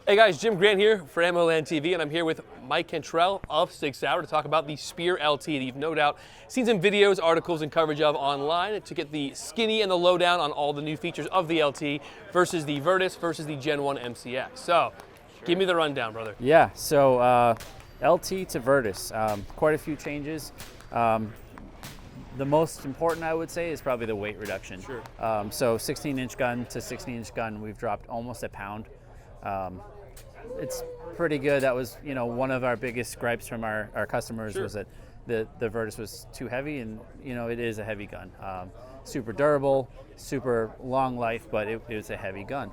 Hey guys, Jim Grant here for MLN TV, and I'm here with Mike Cantrell of SIG Sauer to talk about the Spear LT that you've no doubt seen some videos, articles, and coverage of online to get the skinny and the lowdown on all the new features of the LT versus the Virtus versus the Gen 1 MCX. So, give me the rundown, brother. Yeah, so LT to Virtus, quite a few changes. The most important, I would say, is probably the weight reduction. Sure. So 16-inch gun to 16-inch gun, we've dropped almost a pound. It's pretty good. That was, one of our biggest gripes from our customers. Sure. Was that the Virtus was too heavy, and it is a heavy gun. Super durable, super long life, but it was a heavy gun.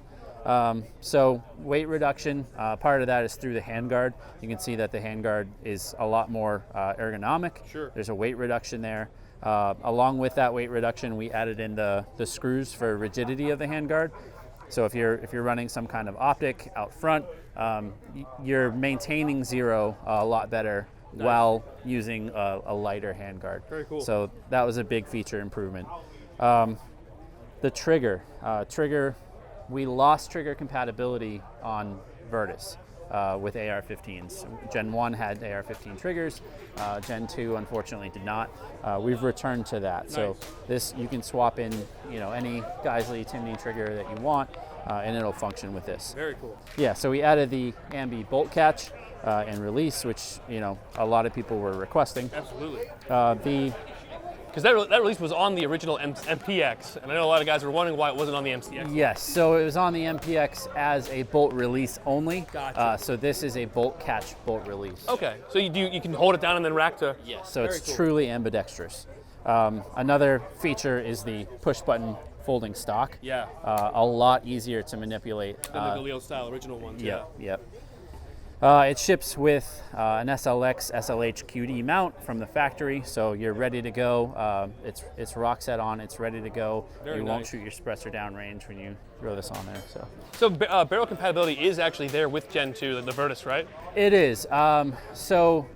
So weight reduction, part of that is through the handguard. You can see that the handguard is a lot more ergonomic. Sure. There's a weight reduction there. Along with that weight reduction, we added in the screws for rigidity of the handguard. So if you're running some kind of optic out front, you're maintaining zero a lot better. Nice. While using a lighter handguard. Very cool. So that was a big feature improvement. The trigger, we lost trigger compatibility on Virtus with AR-15s. Gen 1 had AR-15 triggers. Gen 2 unfortunately did not. We've returned to that. Nice. So this, you can swap in any Geisley Timney trigger that you want, and it'll function with this. Very cool. Yeah, so we added the ambi bolt catch and release, which a lot of people were requesting. Absolutely. Because that release was on the original MPX, and I know a lot of guys were wondering why it wasn't on the MCX. Yes, so it was on the MPX as a bolt release only. Gotcha. So this is a bolt catch, bolt release. Okay, so you can hold it down and then rack to. Yes, so Very it's cool. truly ambidextrous. Another feature is the push button folding stock. Yeah. A lot easier to manipulate. Than the Galil style original ones. Yep. It ships with an SLX SLH QD mount from the factory, so you're ready to go. It's rock set on, it's ready to go. Very you nice. won't shoot your suppressor downrange when you throw this on there. So barrel compatibility is actually there with Gen 2, the Virtus, right? It is. So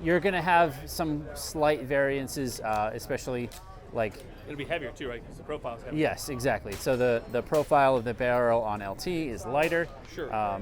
you're going to have some slight variances, especially like. It'll be heavier too, right? Because the profile is heavier. Yes, exactly. So the profile of the barrel on LT is lighter. Sure.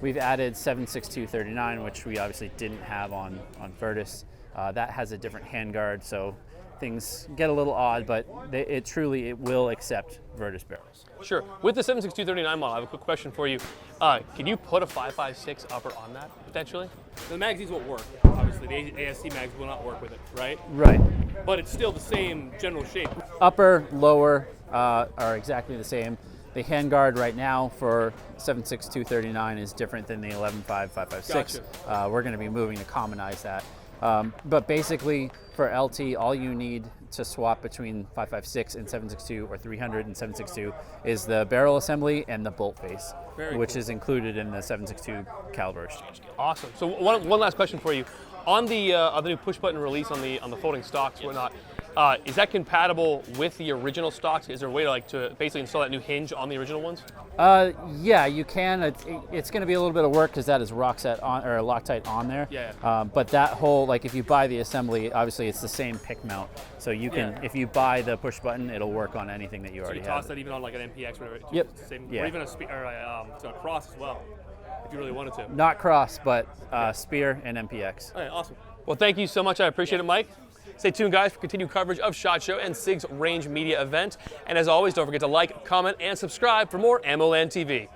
We've added 7.6239, which we obviously didn't have on Virtus. That has a different handguard, so things get a little odd, but it truly will accept Virtus barrels. Sure. With the 7.6239 model, I have a quick question for you. Can you put a 5.56 upper on that potentially? The magazines won't work. Obviously, the ASC mags will not work with it, right? Right. But it's still the same general shape. Upper, lower are exactly the same. The handguard right now for 7.6239 is different than the 11.5 5.56. Gotcha. We're going to be moving to commonize that. But basically, for LT, all you need to swap between 5.56 and 7.62 or 300 and 7.62 is the barrel assembly and the bolt face, which is included in the 7.62 caliber exchange. Awesome. So one last question for you. On the new push button release on the folding stocks, whatnot, is that compatible with the original stocks? Is there a way to basically install that new hinge on the original ones? Yeah, you can. It's going to be a little bit of work because that is rock set on or Loctite on there. Yeah. But that whole, if you buy the assembly, obviously it's the same pick mount. So you can, if you buy the push button, it'll work on anything that you already have. So you toss that even on like an MPX or whatever. Yep. It's the same, Yeah. or even a cross as well, if you really wanted to. Not cross, but Spear and MPX. All right, awesome. Well, thank you so much. I appreciate it, Mike. Stay tuned, guys, for continued coverage of SHOT Show and SIG's Range Media event. And as always, don't forget to like, comment, and subscribe for more MLN TV.